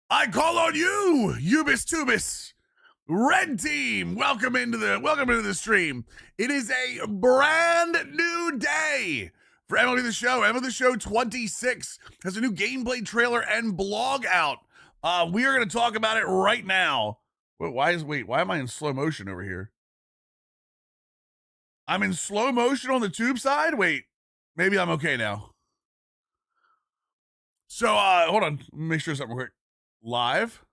I call on you, Ubis Tubis. Red team, welcome into the stream. It is a brand new day for MLB The Show. MLB The Show 26 has a new gameplay trailer and blog out. We are going to talk about it right now. Why am I in slow motion over here? I'm in slow motion on the tube side? Wait, maybe I'm okay now. So, hold on. Make sure something quick. Live.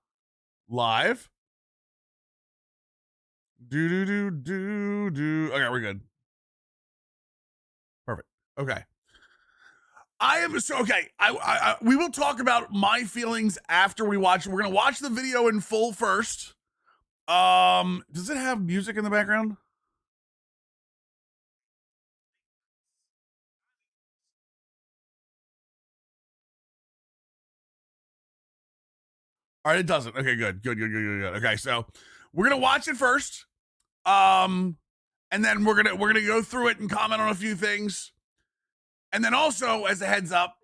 Do. Okay, we're good. Perfect. Okay. We will talk about my feelings after we watch it. We're gonna watch the video in full first. Does it have music in the background? All right, it doesn't. Okay, good. Okay, so we're gonna watch it first. And then we're gonna go through it and comment on a few things. And then also, as a heads up,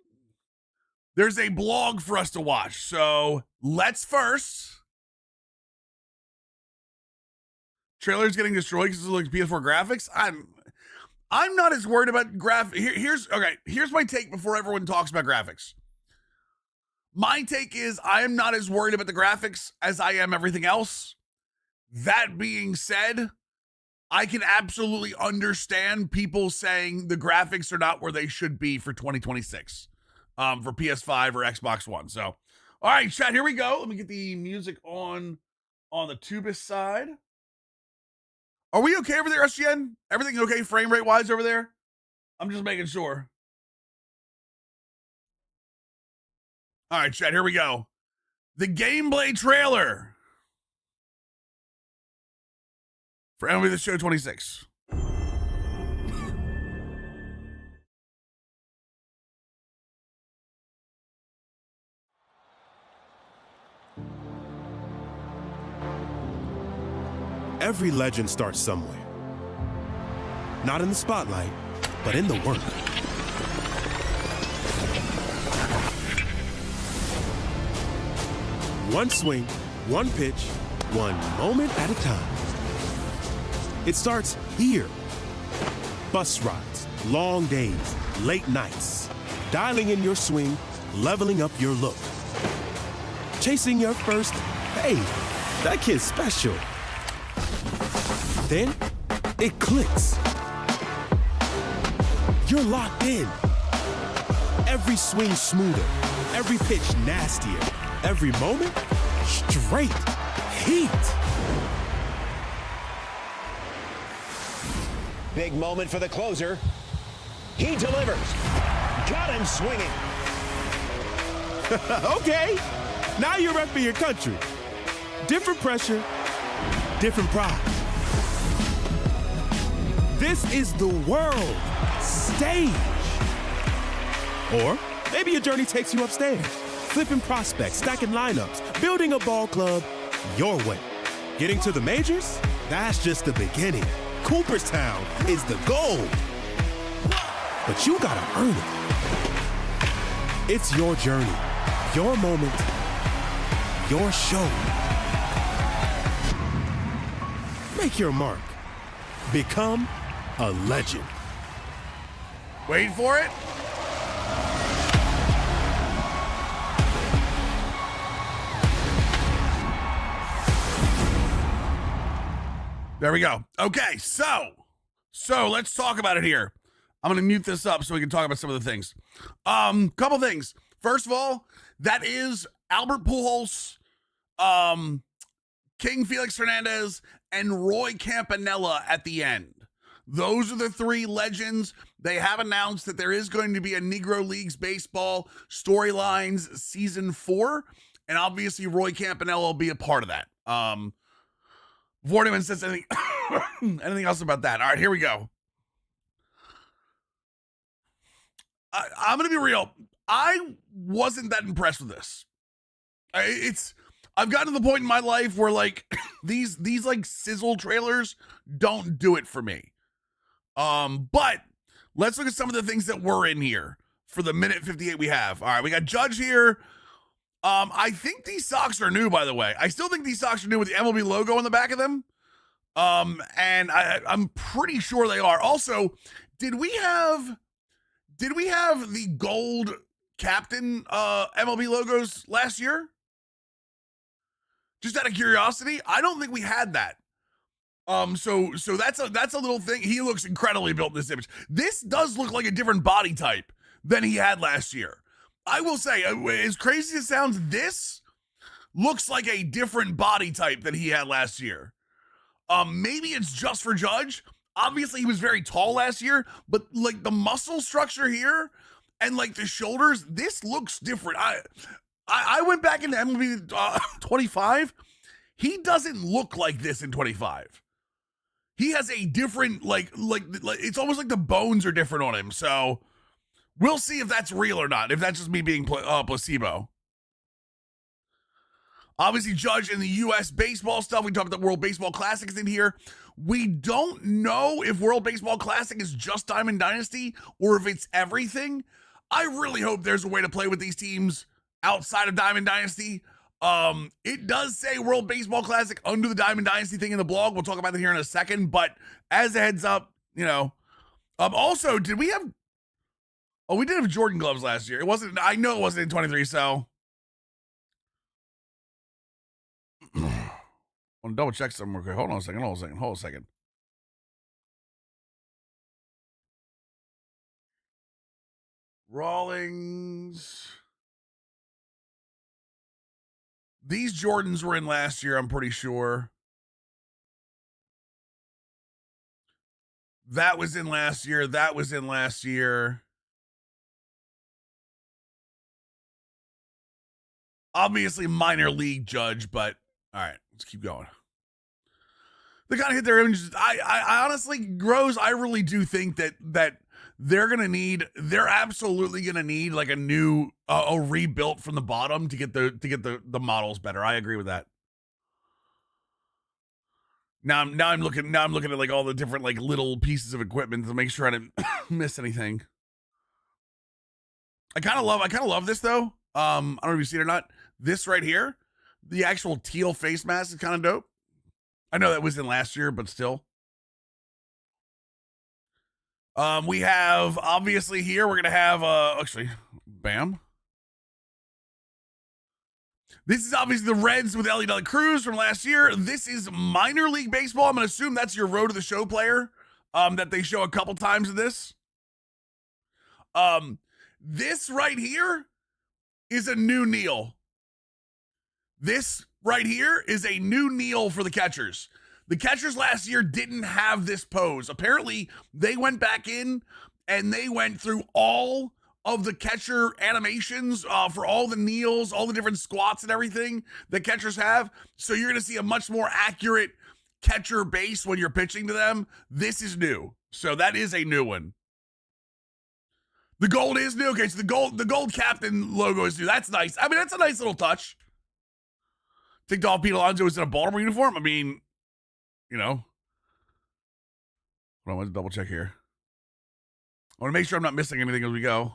there's a blog for us to watch. So let's first. Trailer's getting destroyed because it looks PS4 graphics. I'm not as worried about here's my take before everyone talks about graphics. My take is I am not as worried about the graphics as I am everything else. That being said, I can absolutely understand people saying the graphics are not where they should be for 2026 for PS5 or Xbox One. So, all right, chat, here we go. Let me get the music on the Tubis side. Are we okay over there, SGN? Everything okay frame rate wise over there? I'm just making sure. All right, chat, here we go. The gameplay trailer for MLB The Show 26. Every legend starts somewhere. Not in the spotlight, but in the work. One swing, one pitch, one moment at a time. It starts here. Bus rides, long days, late nights. Dialing in your swing, leveling up your look. Chasing your first, hey, that kid's special. Then, it clicks. You're locked in. Every swing smoother, every pitch nastier, every moment straight heat. Big moment for the closer. He delivers. Got him swinging. Okay, now you're repping your country. Different pressure, different pride. This is the world stage. Or maybe your journey takes you upstairs, flipping prospects, stacking lineups, building a ball club your way. Getting to the majors? That's just the beginning. Cooperstown is the goal. But you gotta earn it. It's your journey, your moment, your show. Make your mark. Become a legend. Wait for it. There we go. Okay, so let's talk about it here. I'm gonna mute this up so we can talk about some of the things. Couple things. First of all, that is Albert Pujols, King Felix Hernandez, and Roy Campanella at the end. Those are the three legends. They have announced that there is going to be a Negro Leagues Baseball Storylines Season 4, and obviously Roy Campanella will be a part of that. Before anyone says anything, anything else about that. All right, here we go. I'm going to be real. I wasn't that impressed with this. I've gotten to the point in my life where like these like sizzle trailers don't do it for me. But let's look at some of the things that were in here for the minute 58 we have. All right, we got Judge here. I think these socks are new, by the way. I still think these socks are new with the MLB logo on the back of them. And I'm pretty sure they are. Also, did we have the gold captain MLB logos last year? Just out of curiosity, I don't think we had that. So that's a little thing. He looks incredibly built in this image. This does look like a different body type than he had last year. I will say, as crazy as it sounds, this looks like a different body type than he had last year. Maybe it's just for Judge. Obviously, he was very tall last year, but like the muscle structure here and like the shoulders, this looks different. I went back into MLB 25. He doesn't look like this in 25. He has a different like it's almost like the bones are different on him. So we'll see if that's real or not. If that's just me being placebo. Obviously, Judge in the U.S. baseball stuff. We talked about the World Baseball Classics in here. We don't know if World Baseball Classic is just Diamond Dynasty or if it's everything. I really hope there's a way to play with these teams outside of Diamond Dynasty. It does say World Baseball Classic under the Diamond Dynasty thing in the blog. We'll talk about that here in a second. But as a heads up, you know. Also, did we have... Oh, we did have Jordan gloves last year. It wasn't... I know it wasn't in 23, so... I want to double check something real quick. Hold on a second. Rawlings. These Jordans were in last year, I'm pretty sure. That was in last year. Obviously minor league Judge, but all right, let's keep going. They kind of hit their images. I honestly, Grows, I really do think that they're absolutely gonna need like a new a rebuilt from the bottom to get the models better. I agree with that. Now I'm looking at like all the different like little pieces of equipment to make sure I didn't miss anything. I kind of love this though. I don't know if you've seen it or not. This right here, the actual teal face mask is kind of dope. I know that was in last year, but still. We have obviously here we're gonna have actually, bam. This is obviously the Reds with Ellie De La Cruz from last year. This is minor league baseball. I'm gonna assume that's your road to the show player. That they show a couple times in this. This right here is a new kneel. This right here is a new kneel for the catchers. The catchers last year didn't have this pose. Apparently, they went back in and they went through all of the catcher animations for all the kneels, all the different squats and everything that catchers have. So you're going to see a much more accurate catcher base when you're pitching to them. This is new. So that is a new one. The gold is new. Okay, so the gold captain logo is new. That's nice. I mean, that's a nice little touch. I think Pete Alonso was in a Baltimore uniform. I mean, you know. Hold on, let's double check here. I want to make sure I'm not missing anything as we go.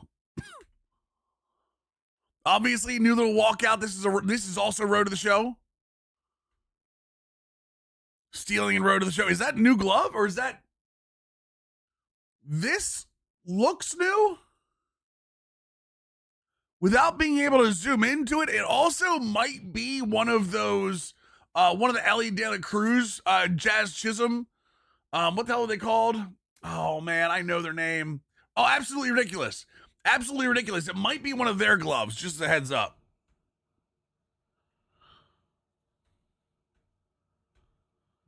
Obviously, new little walkout. This is also road to the show. Stealing and road to the show. Is that new glove or is that? This looks new. Without being able to zoom into it, it also might be one of those, one of the Ellie De La Cruz, Jazz Chisholm. What the hell are they called? Oh, man, I know their name. Oh, Absolutely Ridiculous. Absolutely Ridiculous. It might be one of their gloves, just as a heads up.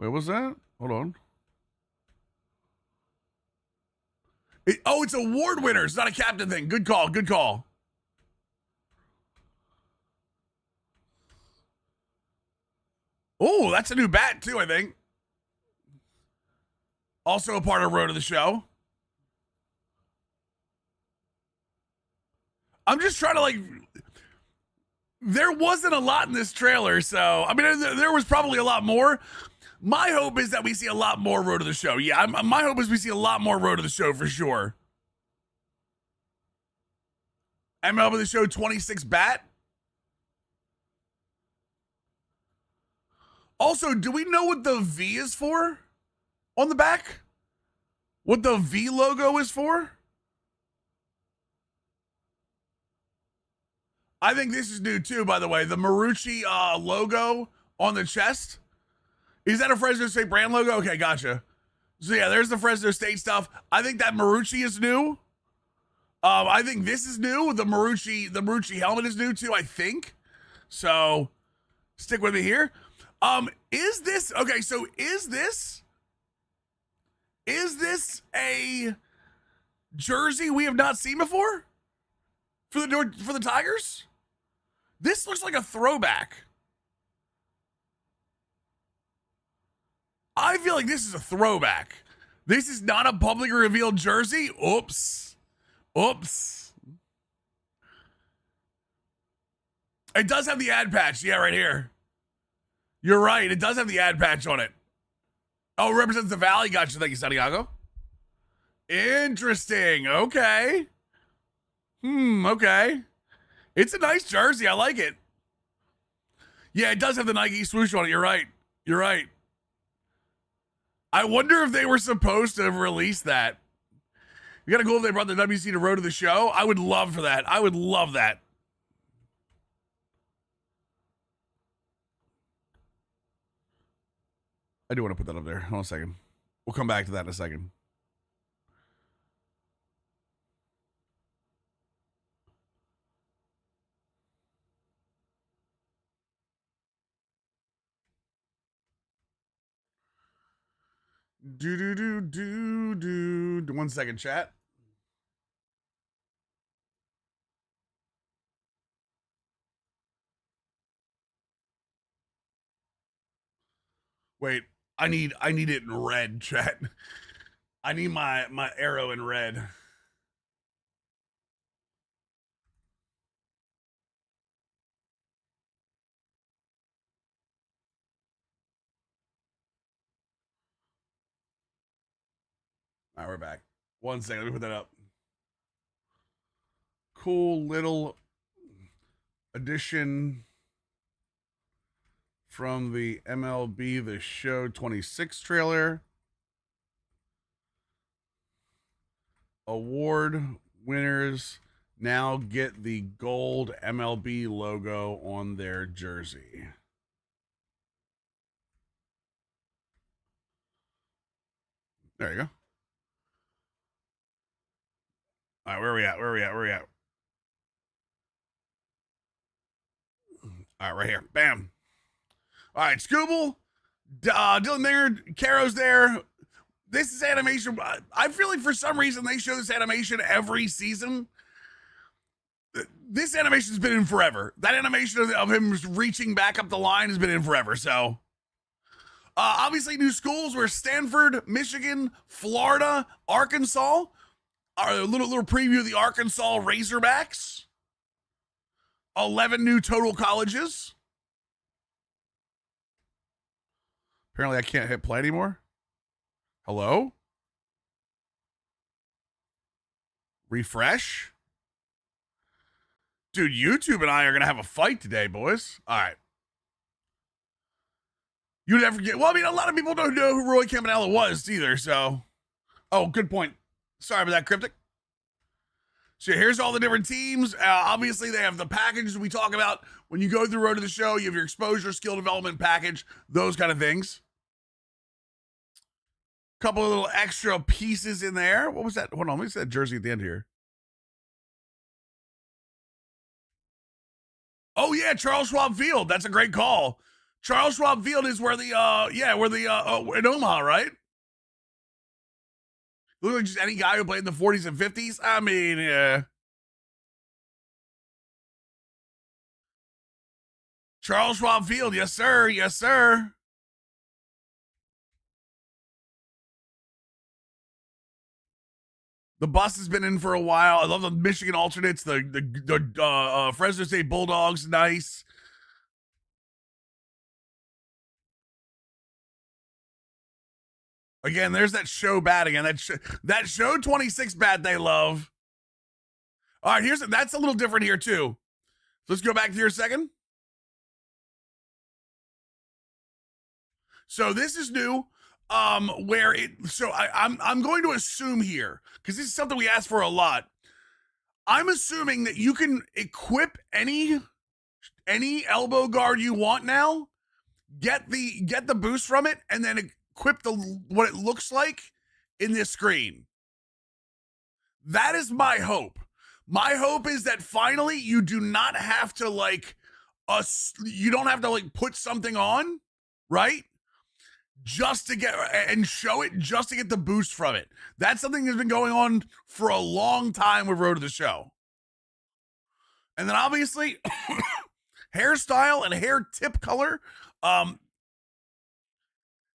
Wait, what's that? Hold on. It's award winners, not a captain thing. Good call, good call. Oh, that's a new bat, too, I think. Also a part of Road to the Show. I'm just trying to, like... There wasn't a lot in this trailer, so... I mean, there was probably a lot more. My hope is that we see a lot more Road to the Show. Yeah, my hope is we see a lot more Road to the Show, for sure. MLB The Show 26 bat. Also, do we know what the V is for on the back? What the V logo is for? I think this is new too, by the way. The Marucci logo on the chest. Is that a Fresno State brand logo? Okay, gotcha. So yeah, there's the Fresno State stuff. I think that Marucci is new. I think this is new. The Marucci helmet is new too, I think. So stick with me here. Is this okay? So is this a jersey we have not seen before for the Tigers? This looks like a throwback. I feel like this is a throwback. This is not a publicly revealed jersey. Oops. It does have the ad patch. Yeah, right here. You're right. It does have the ad patch on it. Oh, it represents the Valley. Gotcha. Thank you, Santiago. Interesting. Okay. Okay. It's a nice jersey. I like it. Yeah, it does have the Nike swoosh on it. You're right. I wonder if they were supposed to have released that. You gotta go if they brought the WC to Road to the Show. I would love for that. I would love that. I do want to put that up there. Hold on a second. We'll come back to that in a second. Do. 1 second, chat. Wait, I need it in red, chat. I need my arrow in red. All right, we're back. 1 second, let me put that up. Cool little addition from the MLB The Show 26 trailer. Award winners now get the gold MLB logo on their jersey. There you go. All right, where are we at? All right, right here. Bam. All right, Scooble, Dylan there, Caro's there. This is animation. I feel like for some reason they show this animation every season. This animation's been in forever. That animation of him reaching back up the line has been in forever. So, obviously, new schools were Stanford, Michigan, Florida, Arkansas. A little preview of the Arkansas Razorbacks. 11 new total colleges. Apparently, I can't hit play anymore. Hello? Refresh? Dude, YouTube and I are going to have a fight today, boys. All right. You never get. Well, I mean, a lot of people don't know who Roy Campanella was either, so. Oh, good point. Sorry about that, Cryptic. So here's all the different teams. Obviously, they have the packages we talk about. When you go through Road to the Show, you have your exposure, skill development package, those kind of things. Couple of little extra pieces in there. What was that? Hold on, let me see that jersey at the end here. Oh yeah, Charles Schwab Field. That's a great call. Charles Schwab Field is where the in Omaha, right? Look like just any guy who played in the 40s and 50s. I mean, yeah. Charles Schwab Field, yes sir, yes sir. The bus has been in for a while. I love the Michigan alternates. The Fresno State Bulldogs, nice. Again, there's that show bat again. That show 26 bat they love. All right, that's a little different here too. Let's go back here a second. So this is new. Where it so I'm going to assume here, because this is something we ask for a lot. I'm assuming that you can equip any elbow guard you want now, get the boost from it, and then equip what it looks like in this screen. That is my hope. My hope is that finally you do not have to you don't have to put something on, right? Just to get and show it, just to get the boost from it. That's something that's been going on for a long time with Road to the Show. And then obviously hairstyle and hair tip color.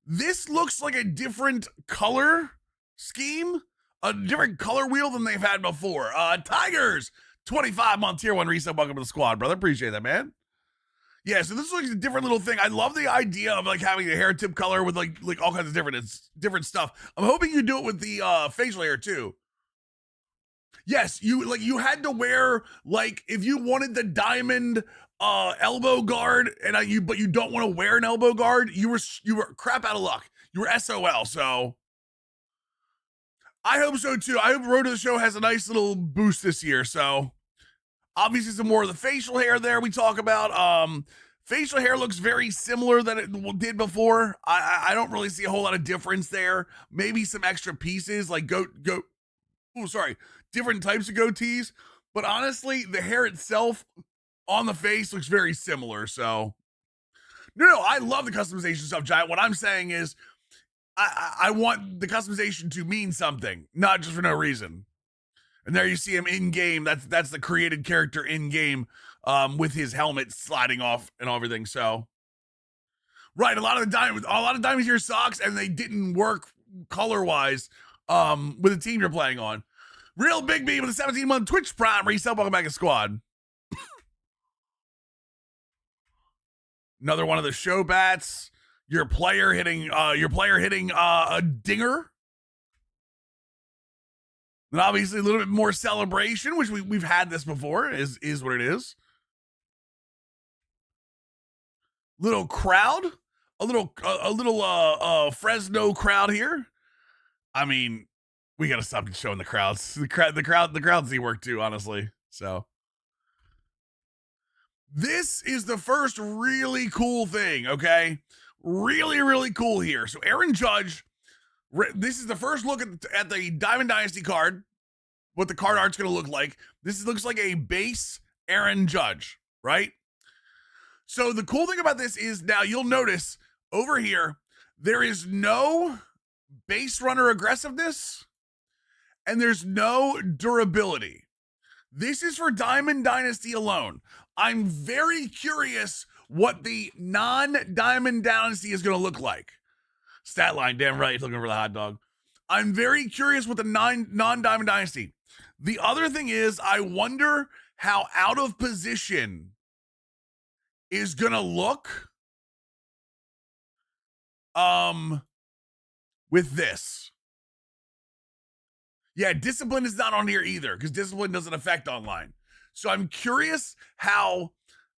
This looks like a different color scheme, a different color wheel than they've had before. Tigers, 25-month tier 1 reset. Welcome to the squad, brother. Appreciate that, man. Yeah, so this looks like a different little thing. I love the idea of having a hair tip color with like all kinds of different stuff. I'm hoping you do it with the facial hair too. Yes, you had to wear if you wanted the diamond elbow guard but you don't want to wear an elbow guard, you were crap out of luck. You were SOL. So I hope so too. I hope Road to the Show has a nice little boost this year. So obviously some more of the facial hair there we talk about. Facial hair looks very similar than it did before. I don't really see a whole lot of difference there. Maybe some extra pieces like different types of goatees. But honestly, the hair itself on the face looks very similar. So no, I love the customization stuff, Giant. What I'm saying is I want the customization to mean something, not just for no reason. And there you see him in game. That's the created character in game, with his helmet sliding off and everything. So, right, a lot of diamonds here sucks, and they didn't work color wise, with the team you're playing on. Real Big B with a 17-month Twitch Prime reset. Welcome back to squad. Another one of the show bats. Your player hitting a dinger. And obviously a little bit more celebration, which we've had this before, is what it is. Little crowd, a little Fresno crowd here. I mean, we gotta stop showing the crowds. The crowds need work too, honestly. So this is the first really cool thing, okay? Really, really cool here. So Aaron Judge, this is the first look at the Diamond Dynasty card, what the card art's going to look like. This looks like a base Aaron Judge, right? So the cool thing about this is now you'll notice over here, there is no base runner aggressiveness and there's no durability. This is for Diamond Dynasty alone. I'm very curious what the non-Diamond Dynasty is going to look like. Stat line, damn right, looking for the hot dog. I'm very curious with the non-Diamond Dynasty. The other thing is, I wonder how out of position is going to look with this. Yeah, discipline is not on here either because discipline doesn't affect online. So I'm curious how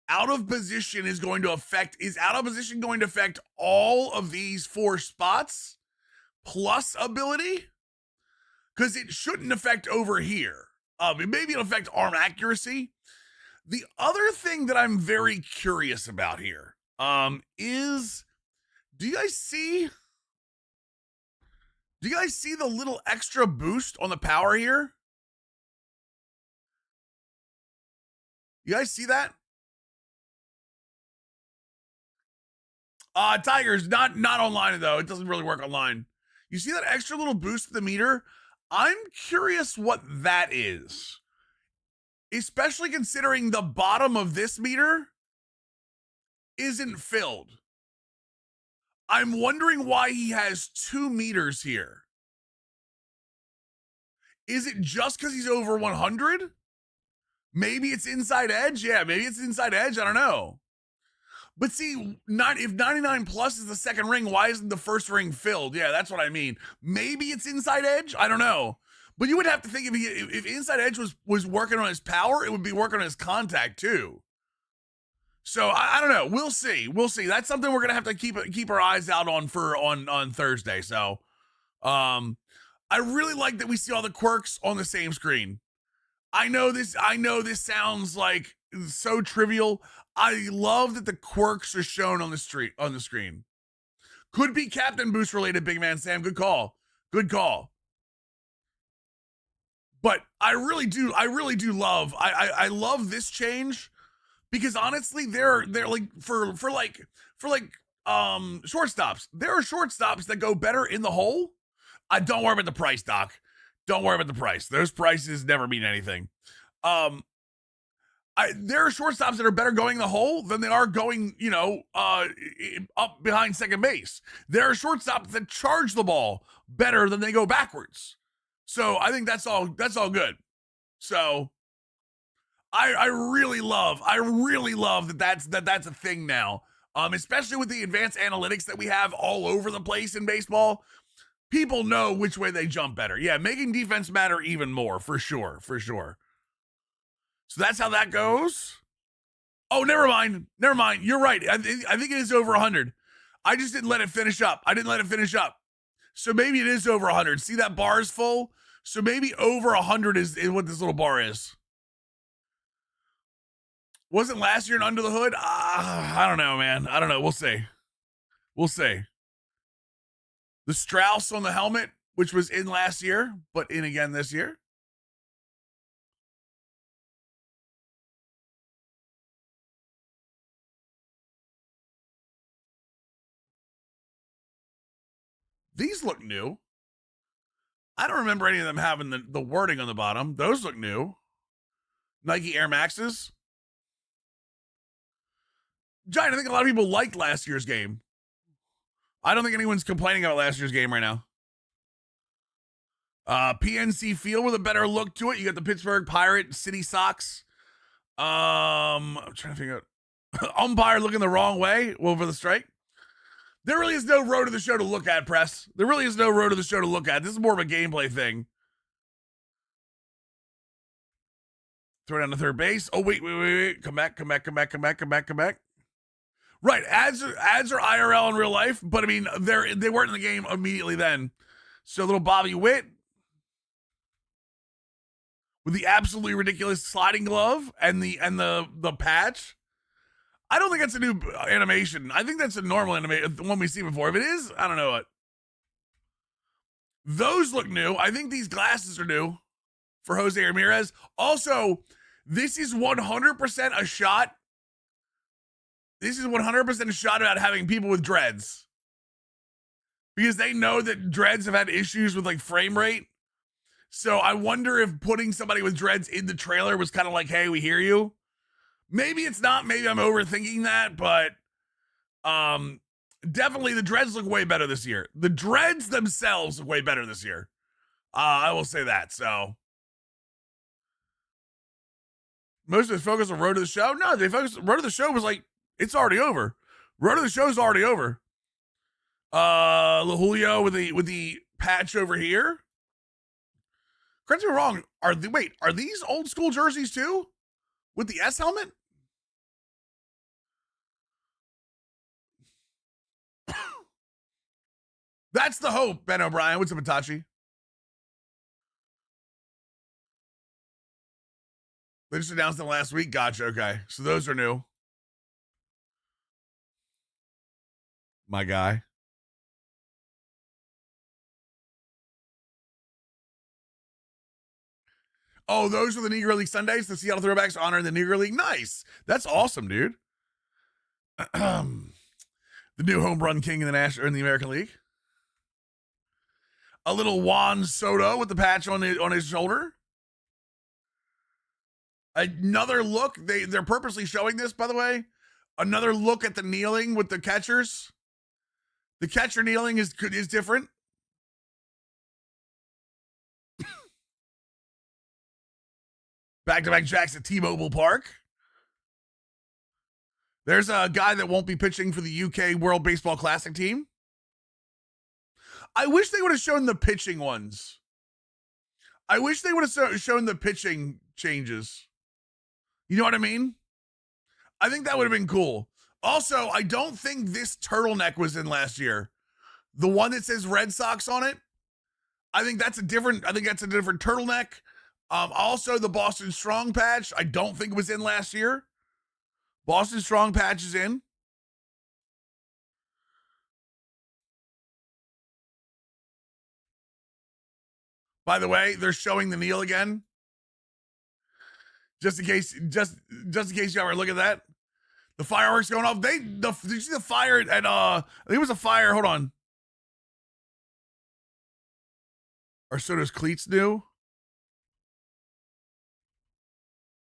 out of position is going to affect, is out of position going to affect all of these 4 spots plus ability? Because it shouldn't affect over here. Maybe it'll affect arm accuracy. The other thing that I'm very curious about here is, do you guys see the little extra boost on the power here? You guys see that? Tigers, not online though. It doesn't really work online. You see that extra little boost to the meter? I'm curious what that is. Especially considering the bottom of this meter isn't filled. I'm wondering why he has 2 meters here. Is it just because he's over 100? Maybe it's inside edge? Yeah, maybe it's inside edge. I don't know. But see, if 99 plus is the second ring, why isn't the first ring filled? Yeah, that's what I mean. Maybe it's inside edge. I don't know. But you would have to think if inside edge was working on his power, it would be working on his contact too. So I don't know. We'll see. We'll see. That's something we're gonna have to keep our eyes out on for on Thursday. So, I really like that we see all the quirks on the same screen. I know this sounds like so trivial. I love that the quirks are shown on the screen. Could be Captain Boost related, Big Man Sam. Good call. Good call. But I really do love I love this change because honestly, they're like for shortstops. There are shortstops that go better in the hole. Don't worry about the price, Doc. Don't worry about the price. Those prices never mean anything. There are shortstops that are better going in the hole than they are going, up behind second base. There are shortstops that charge the ball better than they go backwards. So I think that's all good. So I really love that that's a thing now. Especially with the advanced analytics that we have all over the place in baseball. People know which way they jump better. Yeah, making defense matter even more, for sure. So that's how that goes. Oh, never mind. You're right. I think it is over 100. I just didn't let it finish up. So maybe it is over 100. See, that bar is full? So maybe over 100 is what this little bar is. Wasn't last year an under the hood? I don't know, man. I don't know. We'll see. The Strauss on the helmet, which was in last year, but in again this year. These look new. I don't remember any of them having the wording on the bottom. Those look new. Nike Air Maxes. Giant, I think a lot of people liked last year's game. I don't think anyone's complaining about last year's game right now. PNC Field with a better look to it. You got the Pittsburgh Pirate City Sox. I'm trying to figure out. Umpire looking the wrong way over the strike. There really is no road to the show to look at, press. There really is no road to the show to look at. This is more of a gameplay thing. Throw down to third base. Oh, wait. Come back. Right, ads are IRL in real life, but I mean, they weren't in the game immediately then. So little Bobby Witt with the absolutely ridiculous sliding glove and the patch. I don't think that's a new animation. I think that's a normal animation, the one we've seen before. If it is, I don't know what. Those look new. I think these glasses are new for Jose Ramirez. Also, this is 100% a shot. This is 100% a shot about having people with dreads. Because they know that dreads have had issues with like frame rate. So I wonder if putting somebody with dreads in the trailer was kind of like, hey, we hear you. Maybe it's not. Maybe I'm overthinking that, but definitely the dreads look way better this year. The dreads themselves look way better this year. I will say that. So most of the focus on Road to the Show. No, they focused. Road to the Show was like, it's already over. Road to the Show is already over. Julio with the patch over here. Correct me if I'm wrong. Are these old school jerseys too? With the S helmet? That's the hope, Ben O'Brien. What's up, Itachi? They just announced them last week. Gotcha. Okay. So those are new. My guy. Oh, those are the Negro League Sundays. The Seattle Throwbacks honoring the Negro League. Nice. That's awesome, dude. The new home run king in the American League. A little Juan Soto with the patch on his shoulder. Another look. They're purposely showing this, by the way. Another look at the kneeling with the catchers. The catcher kneeling is different. Back-to-back jacks at T-Mobile Park. There's a guy that won't be pitching for the UK World Baseball Classic team. I wish they would have shown the pitching ones. I wish they would have shown the pitching changes. You know what I mean? I think that would have been cool. Also, I don't think this turtleneck was in last year. The one that says Red Sox on it. I think that's a different turtleneck. Also, the Boston Strong patch, I don't think it was in last year. Boston Strong patch is in. By the way, they're showing the Neil again. Just in case you ever look at that. The fireworks going off. Did you see the fire at I think it was a fire, hold on. Or so does Cleats do.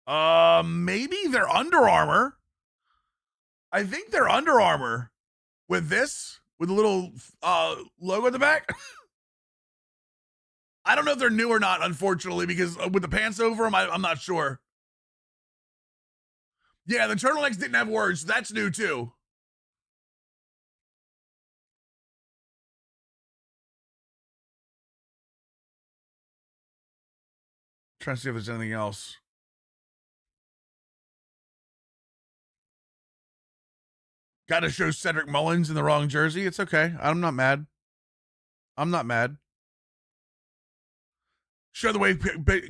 Maybe they're Under Armour. I think they're Under Armour with this, with a little logo at the back. I don't know if they're new or not, unfortunately, because with the pants over them, I'm not sure. Yeah, the turtlenecks didn't have words. So that's new too. Trying to see if there's anything else. Got to show Cedric Mullins in the wrong jersey. It's okay. I'm not mad. I'm not mad. Show the way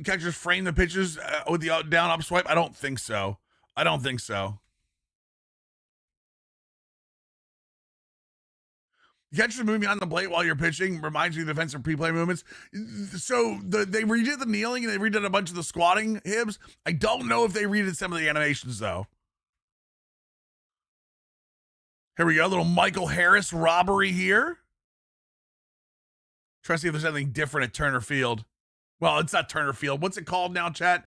catchers frame the pitches with the down up swipe. I don't think so. I don't think so. Catchers moving behind the plate while you're pitching reminds me of defensive pre-play movements. So they redid the kneeling and they redid a bunch of the squatting hibs. I don't know if they redid some of the animations though. Here we go, a little Michael Harris robbery here. Try to see if there's anything different at Turner Field. Well, it's not Turner Field. What's it called now, chat?